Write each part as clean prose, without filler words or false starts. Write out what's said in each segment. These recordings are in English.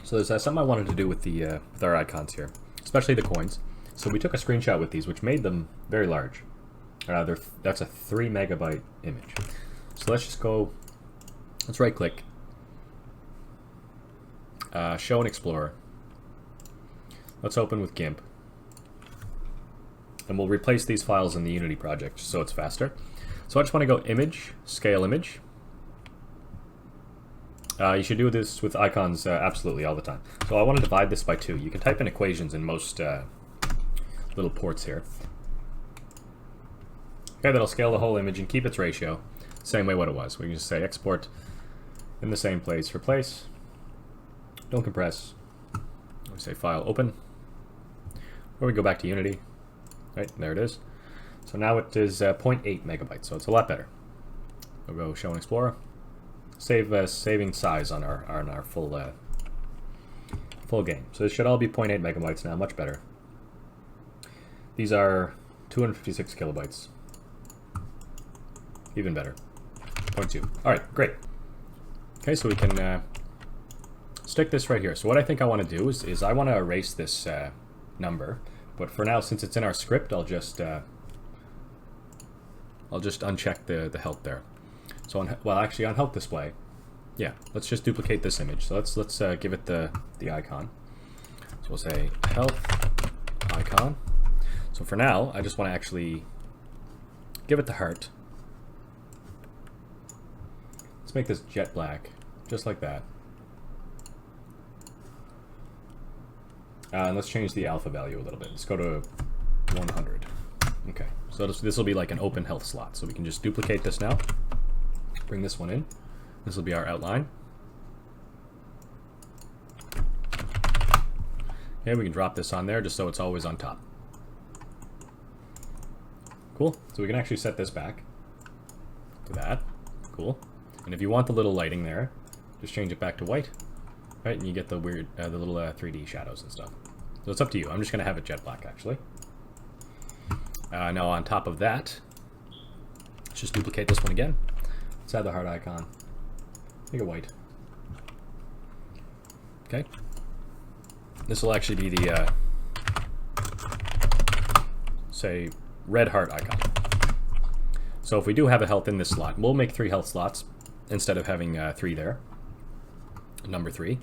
So there's something I wanted to do with the with our icons here, especially the coins. So we took a screenshot with these, which made them very large. That's a 3 megabyte image. So let's just go. Let's right click. Show and Explorer. Let's open with GIMP. And we'll replace these files in the Unity project so it's faster. So I just want to go Image, Scale Image. You should do this with icons absolutely all the time. So I want to divide this by 2. You can type in equations in most little ports here. Okay, that'll scale the whole image and keep its ratio. Same way what it was. We can just say export in the same place, replace. Don't compress. We say file open. Or we go back to Unity. Right, there it is. So now it is 0.8 megabytes, so it's a lot better. We'll go Show and Explorer. Saving size on our full game. So this should all be 0.8 megabytes now, much better. These are 256 kilobytes. Even better. 0.2. Alright, great. Okay, so we can stick this right here. So what I think I want to do is I want to erase this number. But for now, since it's in our script, I'll just uncheck the help there. So actually on help display, yeah, let's just duplicate this image. So let's give it the icon. So we'll say health icon. So for now, I just want to actually give it the heart. Let's make this jet black, just like that. And let's change the alpha value a little bit. Let's go to 100. Okay, so this will be like an open health slot. So we can just duplicate this now. Bring this one in. This will be our outline. Okay, we can drop this on there just so it's always on top. Cool. So we can actually set this back to that. Cool. And if you want the little lighting there, just change it back to white. Right, and you get the weird, the little 3D shadows and stuff. So it's up to you. I'm just going to have it jet black, actually. Now on top of that, let's just duplicate this one again. Let's add the heart icon. Make it white. Okay. This will actually be the, say, red heart icon. So if we do have a health in this slot, we'll make 3 health slots instead of having 3 there. Number 3.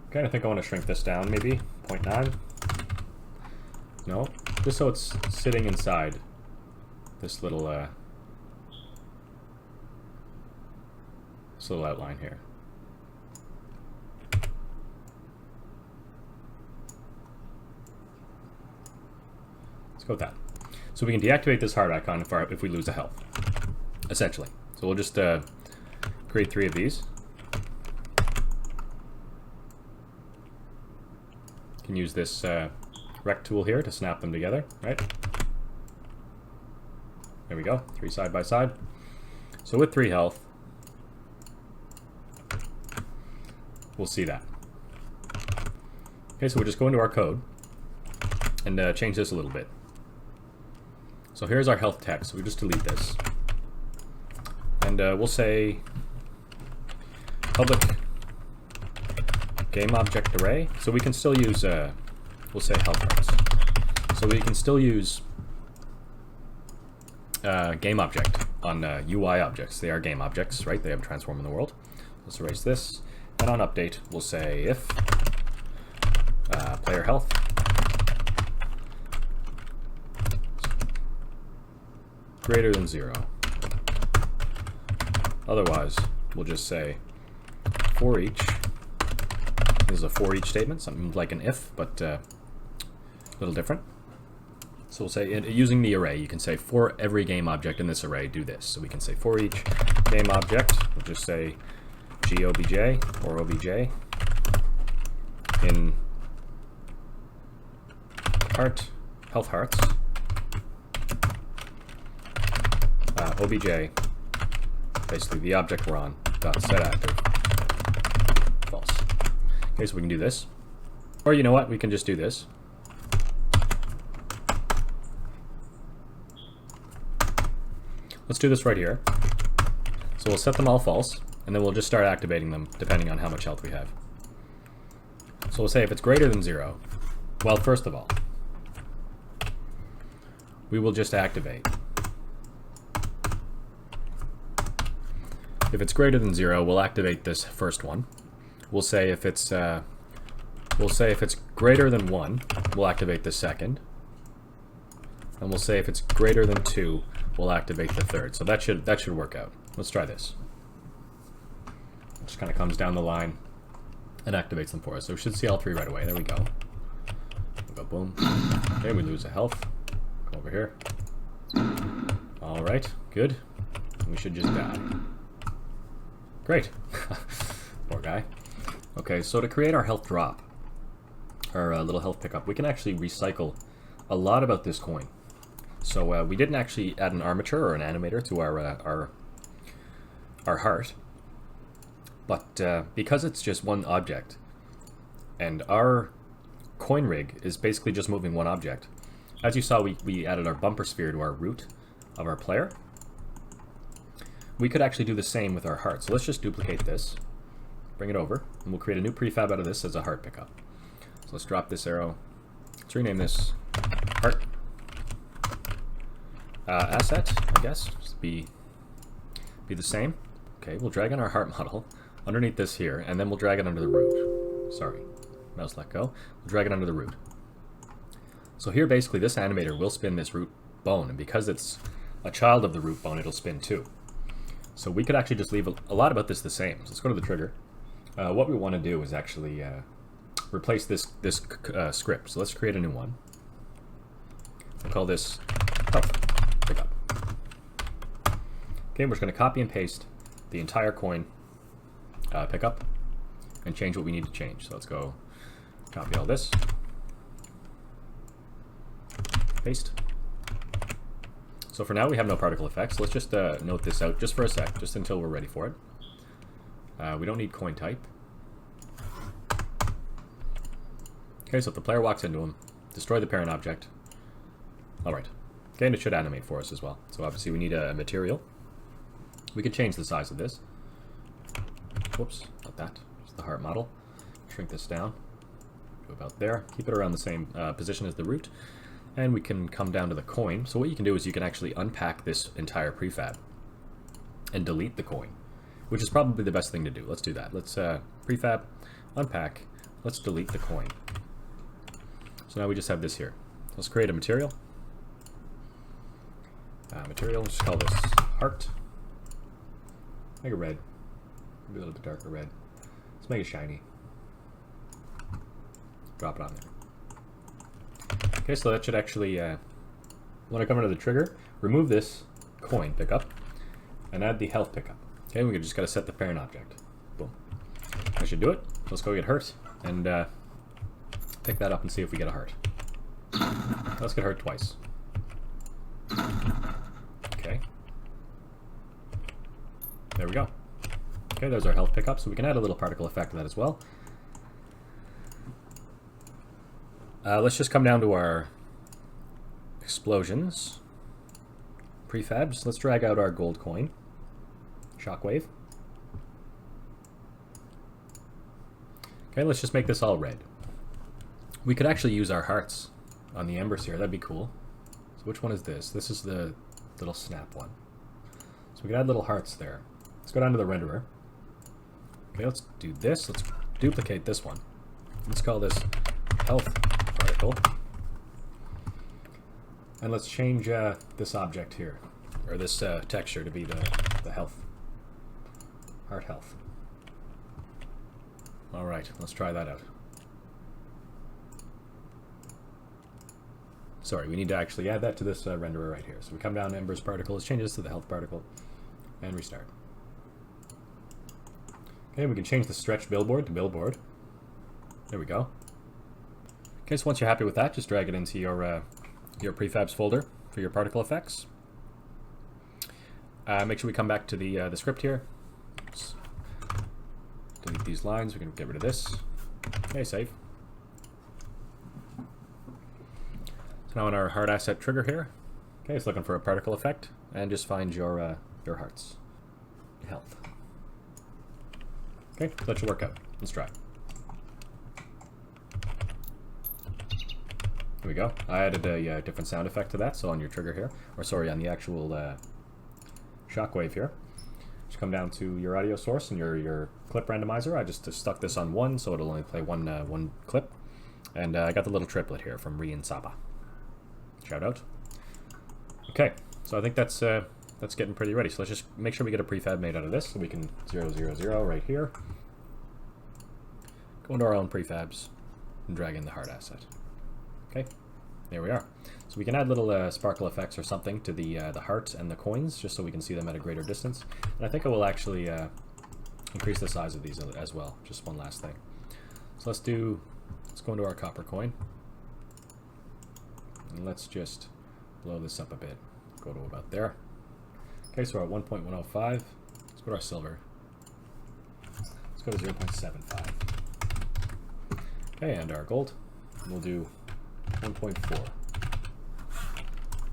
Okay, I think I want to shrink this down, maybe 0.9. No, just so it's sitting inside this little outline here. Let's go with that. So we can deactivate this heart icon if we lose a health, essentially. So we'll just create 3 of these. You can use this rect tool here to snap them together, right? There we go, 3 side by side. So with 3 health, we'll see that. Okay, so we'll just go into our code and change this a little bit. So here's our health text. So we just delete this. And we'll say public game object array. So we can still use, we'll say health hearts. So we can still use game object on UI objects. They are game objects, right? They have transform in the world. Let's erase this. And on update, we'll say if player health greater than 0. Otherwise, we'll just say for each. This is a for each statement, something like an if, but a little different. So we'll say, using the array, you can say for every game object in this array, do this. So we can say for each game object, we'll just say gobj or obj in health hearts, obj, basically the object we're on, dot set active, false. Okay, so we can do this. Or you know what, we can just do this. Let's do this right here. So we'll set them all false. and then we'll just start activating them depending on how much health we have. So we'll say if it's greater than 0, well, first of all, we will just activate. If it's greater than 0, we'll activate this first one. We'll say if it's greater than 1, we'll activate the second. And we'll say if it's greater than 2, we'll activate the third. So that should work out. Let's try this. It just kind of comes down the line and activates them for us. So we should see all 3 right away. There we go. We'll go boom. Okay, we lose a health. Go over here. Alright, good. We should just die. Great. Poor guy. Okay, so to create our health drop, our little health pickup, we can actually recycle a lot about this coin. So we didn't actually add an armature or an animator to our heart, but because it's just one object, and our coin rig is basically just moving one object. As you saw, we added our bumper sphere to our root of our player. We could actually do the same with our heart. So let's just duplicate this, bring it over, and we'll create a new prefab out of this as a heart pickup. So let's drop this arrow. Let's rename this heart asset, I guess. Just be the same. Okay, we'll drag in our heart model underneath this here, and then we'll drag it under the root. Sorry, mouse let go. We'll drag it under the root. So here, basically, this animator will spin this root bone, and because it's a child of the root bone, it'll spin too. So we could actually just leave a lot about this the same. So let's go to the trigger. What we want to do is actually replace this script. So let's create a new one. We'll call this health pickup. Okay, we're just going to copy and paste the entire coin pickup and change what we need to change. So let's go copy all this, paste. So for now we have no particle effects. Let's just note this out just for a sec, just until we're ready for it. We don't need coin type. Okay, so if the player walks into him, destroy the parent object. Alright. Okay, and it should animate for us as well. So obviously we need a material. We could change the size of this. Whoops, not that. Just the heart model. Shrink this down. Go about there. Keep it around the same position as the root. And we can come down to the coin. So what you can do is you can actually unpack this entire prefab and delete the coin, which is probably the best thing to do. Let's do that. Let's prefab, unpack, let's delete the coin. So now we just have this here. Let's create a material. Material, let's just call this heart. Make it red. Maybe a little bit darker red. Let's make it shiny. Drop it on there. Okay, so that should actually, when I come into the trigger, remove this coin pickup and add the health pickup. Okay, we just got to set the parent object. Boom. That should do it. Let's go get hurt and pick that up and see if we get a heart. Let's get hurt twice. Okay. There we go. Okay, there's our health pickup, so we can add a little particle effect to that as well. Let's just come down to our explosions. Prefabs. Let's drag out our gold coin. Shockwave. Okay, let's just make this all red. We could actually use our hearts on the embers here. That'd be cool. So which one is this? This is the little snap one. So we can add little hearts there. Let's go down to the renderer. Okay, let's do this. Let's duplicate this one. Let's call this health particle. And let's change this object here, or this texture to be the health. Heart health. Alright, let's try that out. Sorry, we need to actually add that to this renderer right here. So we come down to Ember's particle, let's change this to the health particle, and restart. Okay, we can change the stretch billboard to billboard. There we go. Okay, so once you're happy with that, just drag it into your prefabs folder for your particle effects. Make sure we come back to the script here. Let's delete these lines. We can get rid of this. Okay, save. So now in our hard asset trigger here, okay, it's looking for a particle effect, and just find your hearts, health. Okay, that should work out. Let's try. Here we go. I added a different sound effect to that, so on your trigger here, or sorry, on the actual shockwave here. Just come down to your audio source and your clip randomizer. I just stuck this on 1, so it'll only play one clip. And I got the little triplet here from Ri and Saba. Shout out. Okay, so I think that's getting pretty ready. So let's just make sure we get a prefab made out of this, so we can 0, 0, 0 right here. Go into our own prefabs and drag in the hard asset. Okay, there we are. So we can add little sparkle effects or something to the heart and the coins, just so we can see them at a greater distance. And I think I will actually increase the size of these as well. Just one last thing. So let's go into our copper coin. And let's just blow this up a bit. Go to about there. Okay, so we're at 1.105. Let's go to our silver. Let's go to 0.75. Okay, and our gold. We'll do 1.4.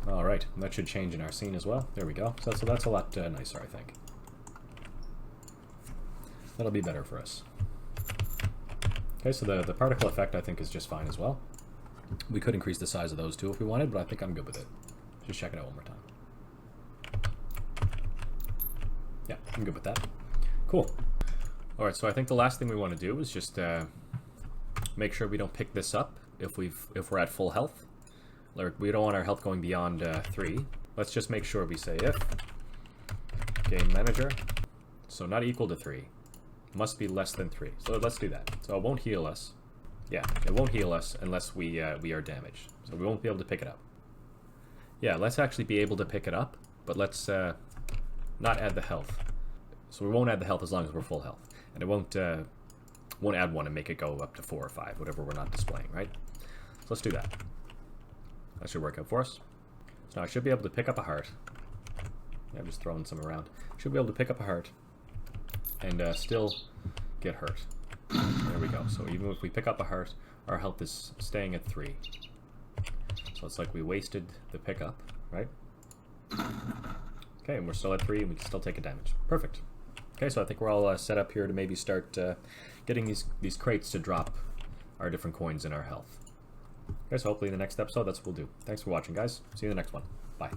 Alright, that should change in our scene as well. There we go. So that's a lot nicer, I think. That'll be better for us. Okay, so the particle effect I think is just fine as well. We could increase the size of those too if we wanted, but I think I'm good with it. Just check it out one more time. Yeah, I'm good with that. Cool. Alright, so I think the last thing we want to do is just make sure we don't pick this up if we're at full health. We don't want our health going beyond 3. Let's just make sure we say if game manager, so not equal to 3, must be less than 3. So let's do that. So it won't heal us. Yeah, it won't heal us unless we are damaged. So we won't be able to pick it up. Yeah, let's actually be able to pick it up, but let's not add the health. So we won't add the health as long as we're full health, and it won't add 1 and make it go up to 4 or 5, whatever we're not displaying, right? So let's do that. That should work out for us. So now I should be able to pick up a heart. Yeah, I'm just throwing some around. Should be able to pick up a heart and still get hurt. There we go. So even if we pick up a heart, our health is staying at 3. So it's like we wasted the pickup, right? Okay, and we're still at 3 and we can still take a damage. Perfect. Okay, so I think we're all set up here to maybe start getting these crates to drop our different coins in our health. Okay, so hopefully in the next episode that's what we'll do. Thanks for watching, guys. See you in the next one. Bye.